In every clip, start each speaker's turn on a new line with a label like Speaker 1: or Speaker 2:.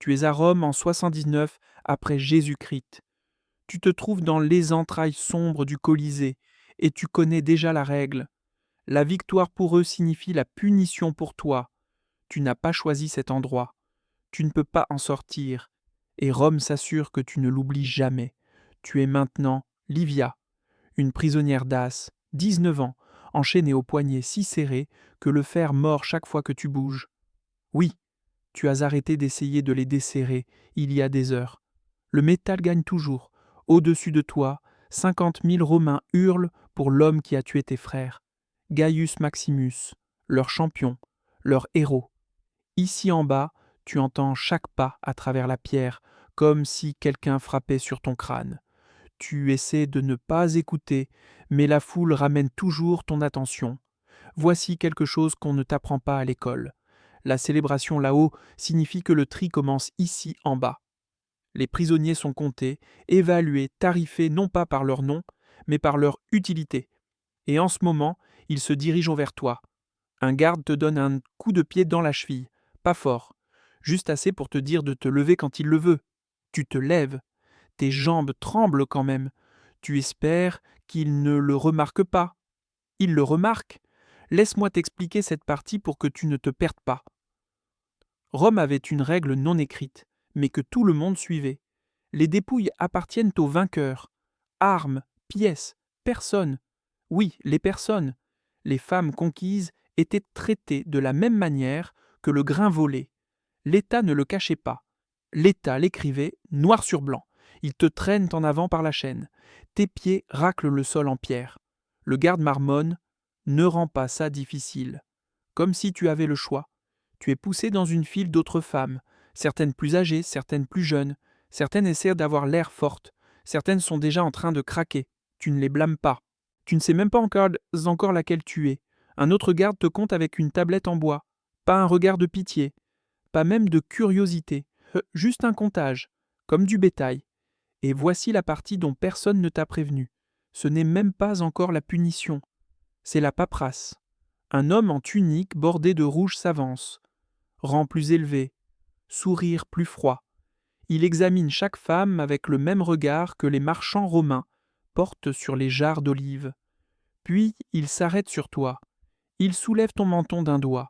Speaker 1: Tu es à Rome en 79 après Jésus-Christ. Tu te trouves dans les entrailles sombres du Colisée et tu connais déjà la règle. La victoire pour eux signifie la punition pour toi. Tu n'as pas choisi cet endroit. Tu ne peux pas en sortir. Et Rome s'assure que tu ne l'oublies jamais. Tu es maintenant Livia, une prisonnière d'As, 19 ans, enchaînée au poignet si serré que le fer mord chaque fois que tu bouges. Oui, tu as arrêté d'essayer de les desserrer il y a des heures. Le métal gagne toujours. Au-dessus de toi, 50 000 Romains hurlent pour l'homme qui a tué tes frères. Gaius Maximus, leur champion, leur héros. Ici en bas, tu entends chaque pas à travers la pierre, comme si quelqu'un frappait sur ton crâne. Tu essaies de ne pas écouter, mais la foule ramène toujours ton attention. Voici quelque chose qu'on ne t'apprend pas à l'école. La célébration là-haut signifie que le tri commence ici en bas. Les prisonniers sont comptés, évalués, tarifés non pas par leur nom, mais par leur utilité. Et en ce moment, ils se dirigent vers toi. Un garde te donne un coup de pied dans la cheville, pas fort, juste assez pour te dire de te lever quand il le veut. Tu te lèves. Tes jambes tremblent quand même. Tu espères qu'il ne le remarque pas. Il le remarque. Laisse-moi t'expliquer cette partie pour que tu ne te perdes pas. Rome avait une règle non écrite, mais que tout le monde suivait. Les dépouilles appartiennent aux vainqueurs. Armes, pièces, personnes. Oui, les personnes. Les femmes conquises étaient traitées de la même manière que le grain volé. L'État ne le cachait pas. L'État l'écrivait noir sur blanc. Ils te traînent en avant par la chaîne. Tes pieds raclent le sol en pierre. Le garde marmonne: ne rend pas ça difficile. Comme si tu avais le choix. Tu es poussé dans une file d'autres femmes, certaines plus âgées, certaines plus jeunes. Certaines essaient d'avoir l'air fortes. Certaines sont déjà en train de craquer. Tu ne les blâmes pas. Tu ne sais même pas encore laquelle tu es. Un autre garde te compte avec une tablette en bois. Pas un regard de pitié. Pas même de curiosité. Juste un comptage. Comme du bétail. Et voici la partie dont personne ne t'a prévenu. Ce n'est même pas encore la punition. C'est la paperasse. Un homme en tunique bordée de rouge s'avance. Rang plus élevé. Sourire plus froid. Il examine chaque femme avec le même regard que les marchands romains portent sur les jarres d'olives. Puis il s'arrête sur toi. Il soulève ton menton d'un doigt.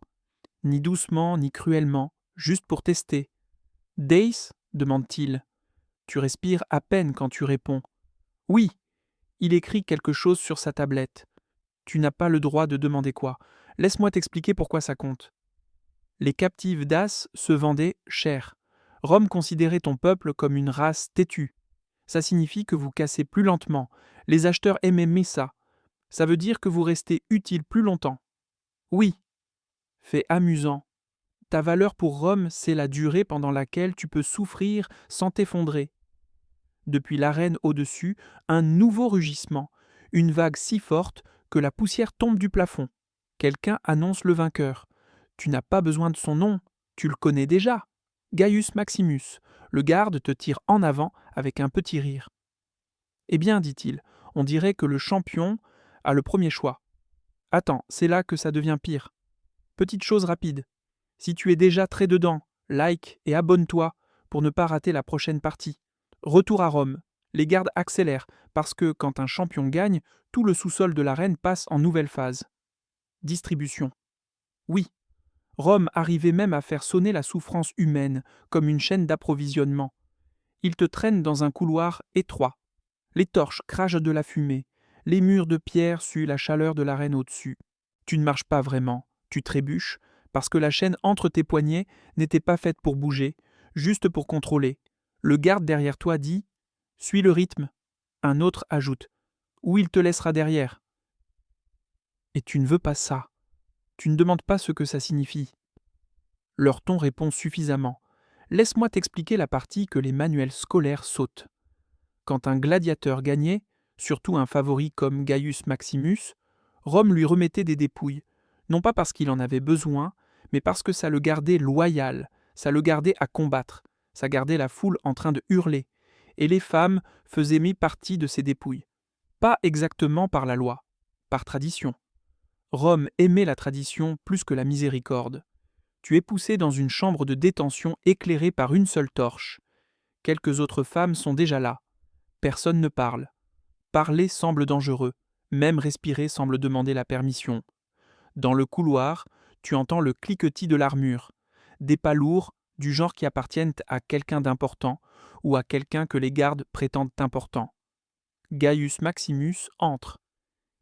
Speaker 1: Ni doucement, ni cruellement, juste pour tester. Dace demande-t-il. Tu respires à peine quand tu réponds. Oui. Il écrit quelque chose sur sa tablette. Tu n'as pas le droit de demander quoi. Laisse-moi t'expliquer pourquoi ça compte. Les captives d'As se vendaient cher. Rome considérait ton peuple comme une race têtue. Ça signifie que vous cassez plus lentement. Les acheteurs aimaient ça. Ça veut dire que vous restez utile plus longtemps. Oui. Fait amusant. Ta valeur pour Rome, c'est la durée pendant laquelle tu peux souffrir sans t'effondrer. Depuis l'arène au-dessus, un nouveau rugissement, une vague si forte que la poussière tombe du plafond. Quelqu'un annonce le vainqueur. Tu n'as pas besoin de son nom, tu le connais déjà. Gaius Maximus. Le garde te tire en avant avec un petit rire. Eh bien, dit-il, on dirait que le champion a le premier choix. Attends, c'est là que ça devient pire. Petite chose rapide. Si tu es déjà très dedans, like et abonne-toi pour ne pas rater la prochaine partie. Retour à Rome. Les gardes accélèrent parce que quand un champion gagne, tout le sous-sol de l'arène passe en nouvelle phase. Distribution. Oui, Rome arrivait même à faire sonner la souffrance humaine comme une chaîne d'approvisionnement. Ils te traînent dans un couloir étroit. Les torches crachent de la fumée. Les murs de pierre suent la chaleur de l'arène au-dessus. Tu ne marches pas vraiment, tu trébuches, parce que la chaîne entre tes poignets n'était pas faite pour bouger, juste pour contrôler. Le garde derrière toi dit: suis le rythme. Un autre ajoute: ou il te laissera derrière. Et tu ne veux pas ça. Tu ne demandes pas ce que ça signifie. Leur ton répond suffisamment. Laisse-moi t'expliquer la partie que les manuels scolaires sautent. Quand un gladiateur gagnait, surtout un favori comme Gaius Maximus, Rome lui remettait des dépouilles, non pas parce qu'il en avait besoin, mais parce que ça le gardait loyal, ça le gardait à combattre, ça gardait la foule en train de hurler, et les femmes faisaient partie de ces dépouilles. Pas exactement par la loi, par tradition. Rome aimait la tradition plus que la miséricorde. Tu es poussé dans une chambre de détention éclairée par une seule torche. Quelques autres femmes sont déjà là. Personne ne parle. Parler semble dangereux. Même respirer semble demander la permission. Dans le couloir, tu entends le cliquetis de l'armure. Des pas lourds, du genre qui appartiennent à quelqu'un d'important ou à quelqu'un que les gardes prétendent important. Gaius Maximus entre.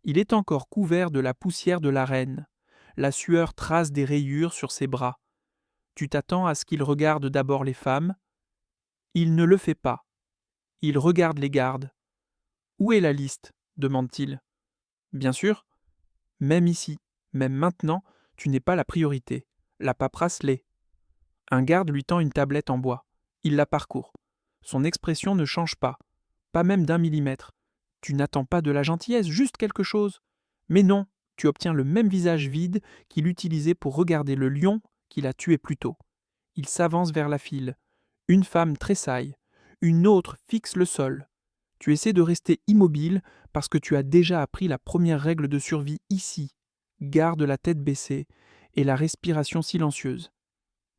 Speaker 1: Il est encore couvert de la poussière de l'arène. La sueur trace des rayures sur ses bras. Tu t'attends à ce qu'il regarde d'abord les femmes. Il ne le fait pas. Il regarde les gardes. Où est la liste demande-t-il. Bien sûr, même ici, même maintenant, tu n'es pas la priorité. La paperasse l'est. Un garde lui tend une tablette en bois. Il la parcourt. Son expression ne change pas même d'1 millimètre. Tu n'attends pas de la gentillesse, juste quelque chose. Mais non, tu obtiens le même visage vide qu'il utilisait pour regarder le lion qu'il a tué plus tôt. Il s'avance vers la file. Une femme tressaille. Une autre fixe le sol. Tu essaies de rester immobile parce que tu as déjà appris la première règle de survie ici. Garde la tête baissée et la respiration silencieuse.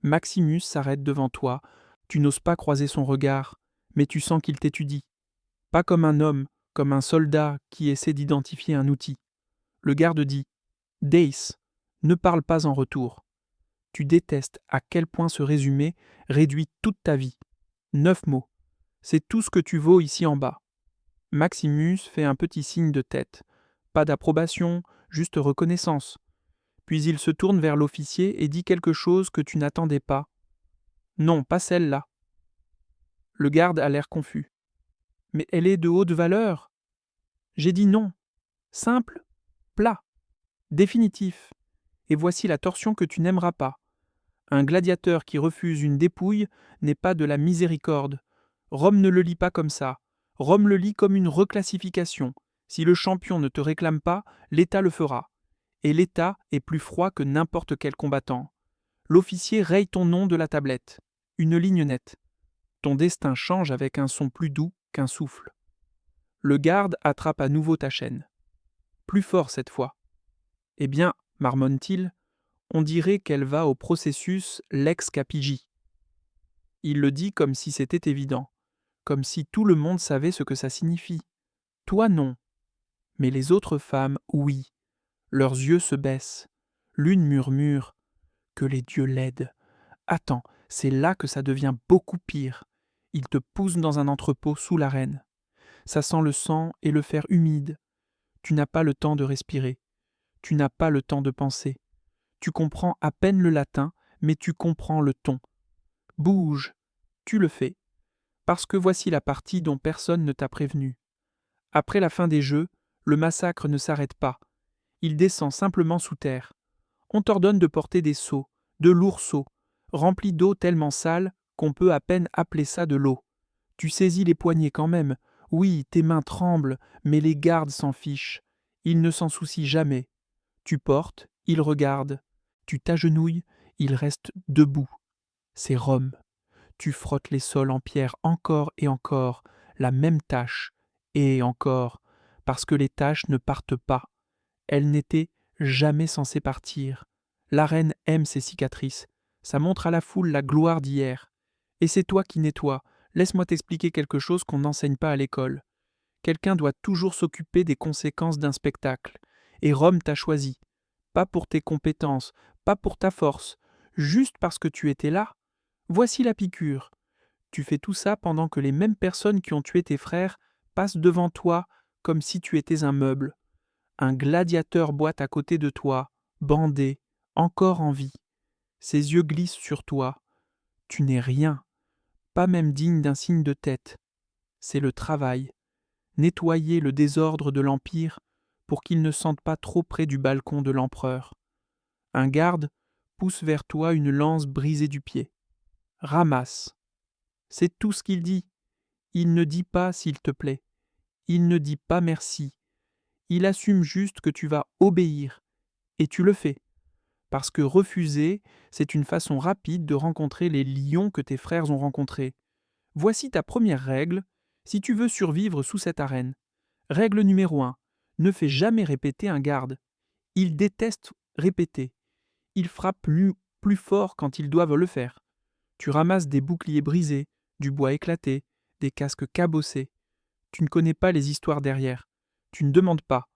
Speaker 1: Maximus s'arrête devant toi. Tu n'oses pas croiser son regard, mais tu sens qu'il t'étudie. Pas comme un homme, comme un soldat qui essaie d'identifier un outil. Le garde dit « Dace, ne parle pas en retour. » Tu détestes à quel point ce résumé réduit toute ta vie. 9 mots. C'est tout ce que tu vaux ici en bas. Maximus fait un petit signe de tête. Pas d'approbation, juste reconnaissance. Puis il se tourne vers l'officier et dit quelque chose que tu n'attendais pas. Non, pas celle-là. Le garde a l'air confus. Mais elle est de haute valeur. J'ai dit non. Simple, plat, définitif. Et voici la torsion que tu n'aimeras pas. Un gladiateur qui refuse une dépouille n'est pas de la miséricorde. Rome ne le lit pas comme ça. Rome le lit comme une reclassification. Si le champion ne te réclame pas, l'État le fera. Et l'État est plus froid que n'importe quel combattant. L'officier raye ton nom de la tablette. Une ligne nette. Ton destin change avec un son plus doux qu'un souffle. Le garde attrape à nouveau ta chaîne. Plus fort cette fois. Eh bien, marmonne-t-il, on dirait qu'elle va au processus lex capigi. Il le dit comme si c'était évident, comme si tout le monde savait ce que ça signifie. Toi non. Mais les autres femmes, oui. Leurs yeux se baissent. L'une murmure « Que les dieux l'aident !» Attends, c'est là que ça devient beaucoup pire. Il te pousse dans un entrepôt sous l'arène. Ça sent le sang et le fer humide. Tu n'as pas le temps de respirer. Tu n'as pas le temps de penser. Tu comprends à peine le latin, mais tu comprends le ton. Bouge. Tu le fais. Parce que voici la partie dont personne ne t'a prévenu. Après la fin des jeux, le massacre ne s'arrête pas. Il descend simplement sous terre. On t'ordonne de porter des seaux, de lourds seaux, remplis d'eau tellement sale qu'on peut à peine appeler ça de l'eau. Tu saisis les poignets quand même. Oui, tes mains tremblent, mais les gardes s'en fichent. Ils ne s'en soucient jamais. Tu portes, ils regardent. Tu t'agenouilles, ils restent debout. C'est Rome. Tu frottes les sols en pierre encore et encore, la même tache, et encore, parce que les taches ne partent pas. Elles n'étaient jamais censées partir. La reine aime ses cicatrices. Ça montre à la foule la gloire d'hier. Et c'est toi qui nettoies. Laisse-moi t'expliquer quelque chose qu'on n'enseigne pas à l'école. Quelqu'un doit toujours s'occuper des conséquences d'un spectacle. Et Rome t'a choisi. Pas pour tes compétences, pas pour ta force, juste parce que tu étais là. Voici la piqûre. Tu fais tout ça pendant que les mêmes personnes qui ont tué tes frères passent devant toi comme si tu étais un meuble. Un gladiateur boite à côté de toi, bandé, encore en vie. Ses yeux glissent sur toi. Tu n'es rien, pas même digne d'un signe de tête. C'est le travail. Nettoyer le désordre de l'Empire pour qu'il ne sente pas trop près du balcon de l'empereur. Un garde pousse vers toi une lance brisée du pied. Ramasse. C'est tout ce qu'il dit. Il ne dit pas s'il te plaît. Il ne dit pas merci. Il assume juste que tu vas obéir. Et tu le fais. Parce que refuser, c'est une façon rapide de rencontrer les lions que tes frères ont rencontrés. Voici ta première règle, si tu veux survivre sous cette arène. Règle numéro 1. Ne fais jamais répéter un garde. Il déteste répéter. Il frappe plus forts quand ils doivent le faire. Tu ramasses des boucliers brisés, du bois éclaté, des casques cabossés. Tu ne connais pas les histoires derrière. Tu ne demandes pas.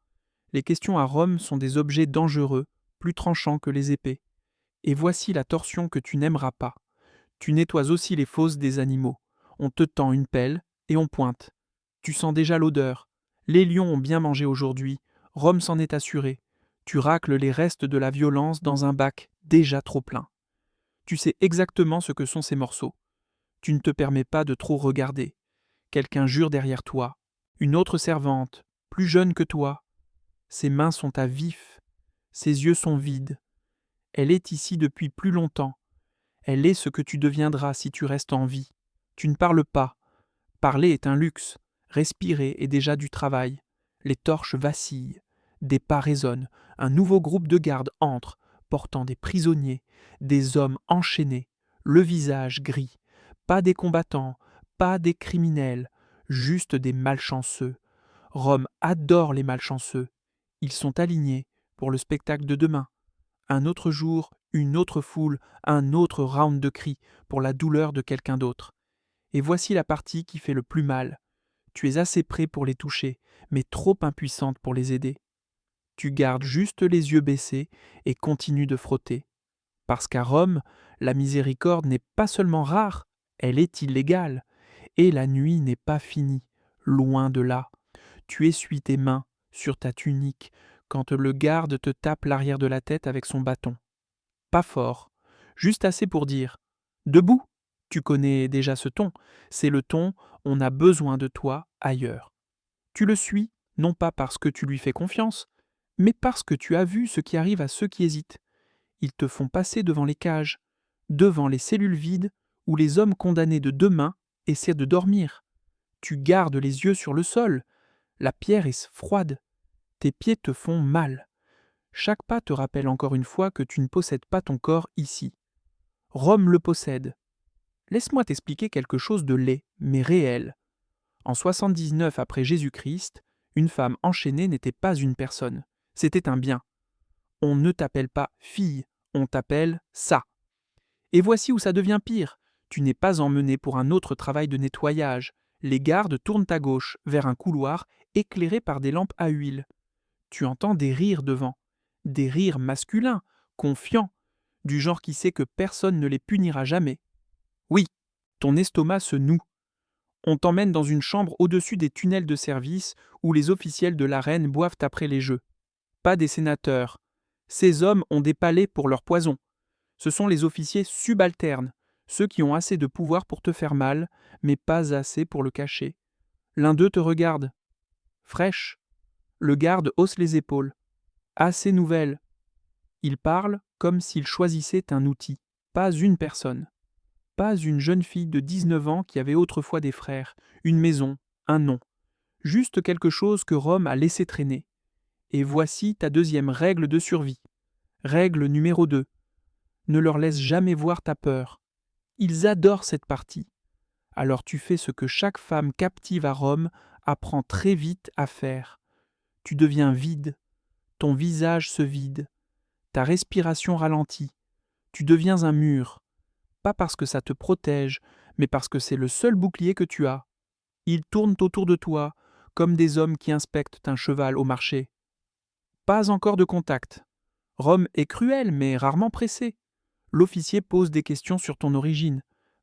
Speaker 1: Les questions à Rome sont des objets dangereux, plus tranchants que les épées. Et voici la torsion que tu n'aimeras pas. Tu nettoies aussi les fosses des animaux. On te tend une pelle et on pointe. Tu sens déjà l'odeur. Les lions ont bien mangé aujourd'hui. Rome s'en est assurée. Tu racles les restes de la violence dans un bac déjà trop plein. Tu sais exactement ce que sont ces morceaux. Tu ne te permets pas de trop regarder. Quelqu'un jure derrière toi. Une autre servante, plus jeune que toi. Ses mains sont à vif. Ses yeux sont vides. Elle est ici depuis plus longtemps. Elle est ce que tu deviendras si tu restes en vie. Tu ne parles pas. Parler est un luxe. Respirer est déjà du travail. Les torches vacillent. Des pas résonnent. Un nouveau groupe de gardes entre, portant des prisonniers, des hommes enchaînés, le visage gris. Pas des combattants, pas des criminels, juste des malchanceux. Rome adore les malchanceux. Ils sont alignés pour le spectacle de demain. Un autre jour, une autre foule, un autre round de cris pour la douleur de quelqu'un d'autre. Et voici la partie qui fait le plus mal. Tu es assez près pour les toucher, mais trop impuissante pour les aider. Tu gardes juste les yeux baissés et continues de frotter. Parce qu'à Rome, la miséricorde n'est pas seulement rare, elle est illégale. Et la nuit n'est pas finie, loin de là. Tu essuies tes mains sur ta tunique quand le garde te tape l'arrière de la tête avec son bâton. Pas fort, juste assez pour dire « Debout !» Tu connais déjà ce ton, c'est le ton « On a besoin de toi ailleurs ». Tu le suis, non pas parce que tu lui fais confiance, mais parce que tu as vu ce qui arrive à ceux qui hésitent. Ils te font passer devant les cages, devant les cellules vides où les hommes condamnés de demain essaient de dormir. Tu gardes les yeux sur le sol, la pierre est froide, tes pieds te font mal. Chaque pas te rappelle encore une fois que tu ne possèdes pas ton corps ici. Rome le possède. Laisse-moi t'expliquer quelque chose de laid, mais réel. En 79 après Jésus-Christ, une femme enchaînée n'était pas une personne, c'était un bien. On ne t'appelle pas fille, on t'appelle ça. Et voici où ça devient pire. Tu n'es pas emmené pour un autre travail de nettoyage. Les gardes tournent à gauche, vers un couloir éclairé par des lampes à huile. Tu entends des rires devant. Des rires masculins, confiants, du genre qui sait que personne ne les punira jamais. Oui, ton estomac se noue. On t'emmène dans une chambre au-dessus des tunnels de service où les officiels de l'arène boivent après les jeux. Pas des sénateurs. Ces hommes ont des palais pour leur poison. Ce sont les officiers subalternes, ceux qui ont assez de pouvoir pour te faire mal, mais pas assez pour le cacher. L'un d'eux te regarde. Fraîche. Le garde hausse les épaules. Assez nouvelle. Il parle comme s'il choisissait un outil, pas une personne. Pas une jeune fille de 19 ans qui avait autrefois des frères, une maison, un nom. Juste quelque chose que Rome a laissé traîner. Et voici ta deuxième règle de survie. Règle numéro 2. Ne leur laisse jamais voir ta peur. Ils adorent cette partie. Alors tu fais ce que chaque femme captive à Rome apprend très vite à faire. Tu deviens vide. Ton visage se vide. Ta respiration ralentit. Tu deviens un mur. Pas parce que ça te protège, mais parce que c'est le seul bouclier que tu as. Ils tournent autour de toi, comme des hommes qui inspectent un cheval au marché. Pas encore de contact. Rome est cruel, mais rarement pressé. L'officier pose des questions sur ton origine,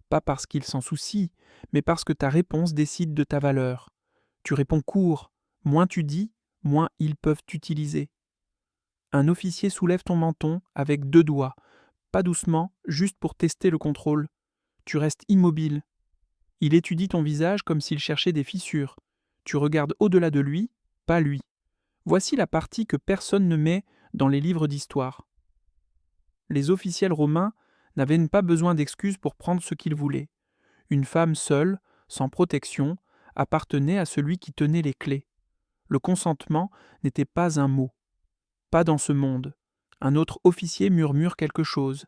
Speaker 1: pas parce qu'il s'en soucie, mais parce que ta réponse décide de ta valeur. Tu réponds court, moins tu dis, moins ils peuvent t'utiliser. Un officier soulève ton menton avec 2 doigts, pas doucement, juste pour tester le contrôle. Tu restes immobile. Il étudie ton visage comme s'il cherchait des fissures. Tu regardes au-delà de lui, pas lui. Voici la partie que personne ne met dans les livres d'histoire. Les officiels romains n'avaient pas besoin d'excuses pour prendre ce qu'ils voulaient. Une femme seule, sans protection, appartenait à celui qui tenait les clés. Le consentement n'était pas un mot. Pas dans ce monde. Un autre officier murmure quelque chose.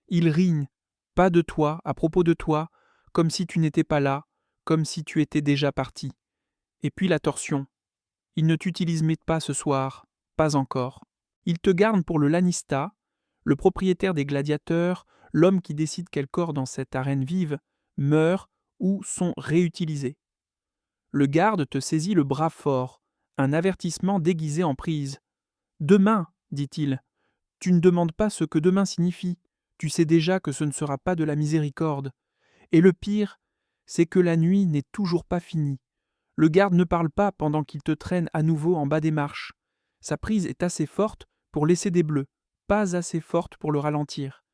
Speaker 1: Il rigne, pas de toi, à propos de toi, comme si tu n'étais pas là, comme si tu étais déjà parti. Et puis la torsion. Il ne t'utilise pas ce soir, pas encore. Il te garde pour le lanista, Le propriétaire des gladiateurs, l'homme qui décide quels corps dans cette arène vive, meurent ou sont réutilisés. Le garde te saisit le bras fort, un avertissement déguisé en prise. Demain, dit-il, tu ne demandes pas ce que demain signifie, tu sais déjà que ce ne sera pas de la miséricorde. Et le pire, c'est que la nuit n'est toujours pas finie. Le garde ne parle pas pendant qu'il te traîne à nouveau en bas des marches. Sa prise est assez forte pour laisser des bleus, pas assez forte pour le ralentir.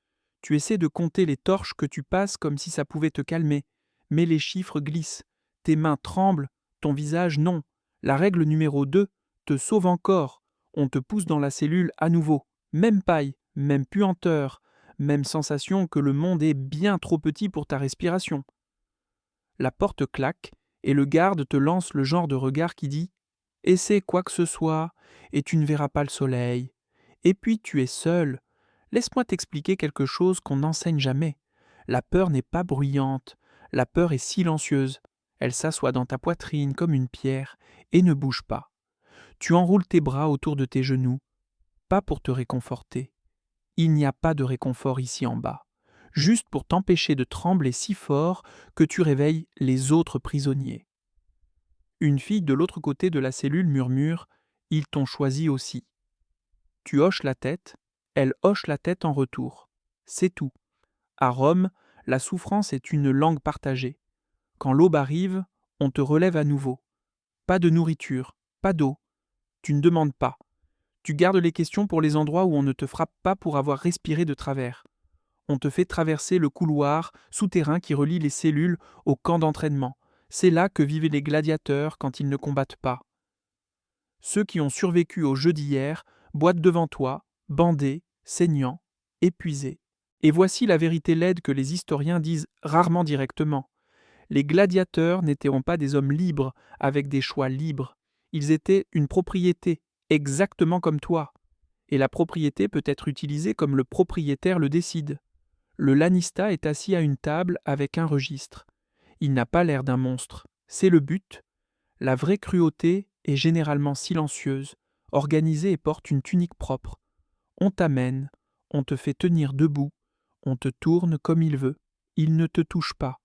Speaker 1: Tu essaies de compter les torches que tu passes comme si ça pouvait te calmer, mais les chiffres glissent, tes mains tremblent, ton visage non. La règle numéro 2 te sauve encore. On te pousse dans la cellule à nouveau. Même paille, même puanteur, même sensation que le monde est bien trop petit pour ta respiration. La porte claque et le garde te lance le genre de regard qui dit « Essaie quoi que ce soit et tu ne verras pas le soleil. Et puis tu es seul. Laisse-moi t'expliquer quelque chose qu'on n'enseigne jamais. La peur n'est pas bruyante, la peur est silencieuse. Elle s'assoit dans ta poitrine comme une pierre et ne bouge pas. Tu enroules tes bras autour de tes genoux, pas pour te réconforter. Il n'y a pas de réconfort ici en bas, juste pour t'empêcher de trembler si fort que tu réveilles les autres prisonniers. » Une fille de l'autre côté de la cellule murmure « Ils t'ont choisi aussi. » Tu hoches la tête, elle hoche la tête en retour. C'est tout. À Rome, la souffrance est une langue partagée. Quand l'aube arrive, on te relève à nouveau. Pas de nourriture, pas d'eau. Tu ne demandes pas. Tu gardes les questions pour les endroits où on ne te frappe pas pour avoir respiré de travers. On te fait traverser le couloir souterrain qui relie les cellules au camp d'entraînement. C'est là que vivaient les gladiateurs quand ils ne combattent pas. Ceux qui ont survécu au jeu d'hier boitent devant toi, bandés, saignants, épuisés. Et voici la vérité laide que les historiens disent rarement directement. Les gladiateurs n'étaient pas des hommes libres, avec des choix libres. Ils étaient une propriété, exactement comme toi. Et la propriété peut être utilisée comme le propriétaire le décide. Le lanista est assis à une table avec un registre. Il n'a pas l'air d'un monstre. C'est le but. La vraie cruauté est généralement silencieuse, organisée et porte une tunique propre. On t'amène, on te fait tenir debout, on te tourne comme il veut. Il ne te touche pas.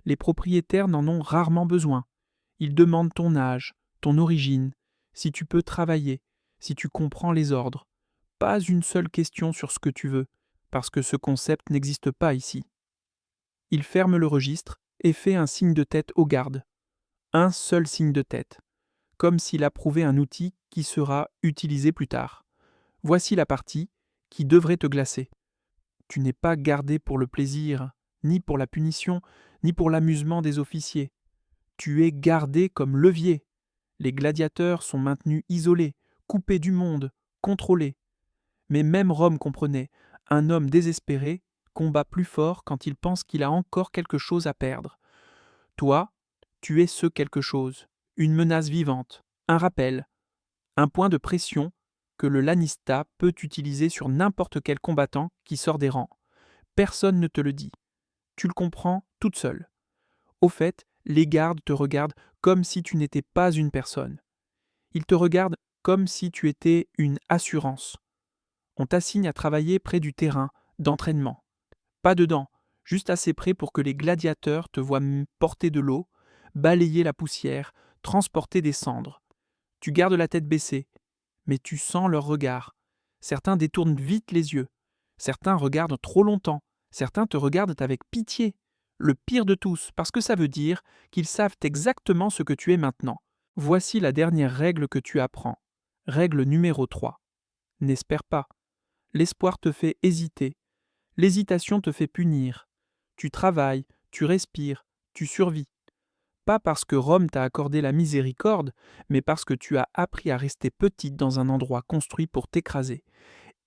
Speaker 1: Les propriétaires n'en ont rarement besoin. Ils demandent ton âge, ton origine, si tu peux travailler, si tu comprends les ordres. Pas une seule question sur ce que tu veux, parce que ce concept n'existe pas ici. Il ferme le registre et fait un signe de tête au garde. Un seul signe de tête, comme s'il approuvait un outil qui sera utilisé plus tard. Voici la partie qui devrait te glacer. Tu n'es pas gardé pour le plaisir, ni pour la punition, ni pour l'amusement des officiers. Tu es gardé comme levier. Les gladiateurs sont maintenus isolés, coupés du monde, contrôlés. Mais même Rome comprenait, un homme désespéré combat plus fort quand il pense qu'il a encore quelque chose à perdre. Toi, tu es ce quelque chose, une menace vivante, un rappel, un point de pression que le lanista peut utiliser sur n'importe quel combattant qui sort des rangs. Personne ne te le dit. Tu le comprends toute seule. Au fait, les gardes te regardent comme si tu n'étais pas une personne. Ils te regardent comme si tu étais une assurance. On t'assigne à travailler près du terrain d'entraînement. Pas dedans, juste assez près pour que les gladiateurs te voient porter de l'eau, balayer la poussière, transporter des cendres. Tu gardes la tête baissée, mais tu sens leur regard. Certains détournent vite les yeux. Certains regardent trop longtemps. Certains te regardent avec pitié. Le pire de tous, parce que ça veut dire qu'ils savent exactement ce que tu es maintenant. Voici la dernière règle que tu apprends. Règle numéro 3. N'espère pas. L'espoir te fait hésiter. L'hésitation te fait punir. Tu travailles, tu respires, tu survis. Pas parce que Rome t'a accordé la miséricorde, mais parce que tu as appris à rester petite dans un endroit construit pour t'écraser.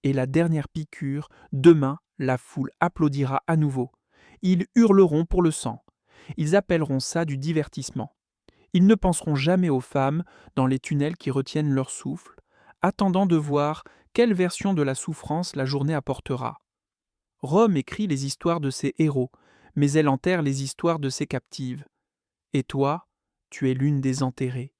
Speaker 1: Et la dernière piqûre, demain, la foule applaudira à nouveau. Ils hurleront pour le sang. Ils appelleront ça du divertissement. Ils ne penseront jamais aux femmes dans les tunnels qui retiennent leur souffle, attendant de voir quelle version de la souffrance la journée apportera. Rome écrit les histoires de ses héros, mais elle enterre les histoires de ses captives. Et toi, tu es l'une des enterrées.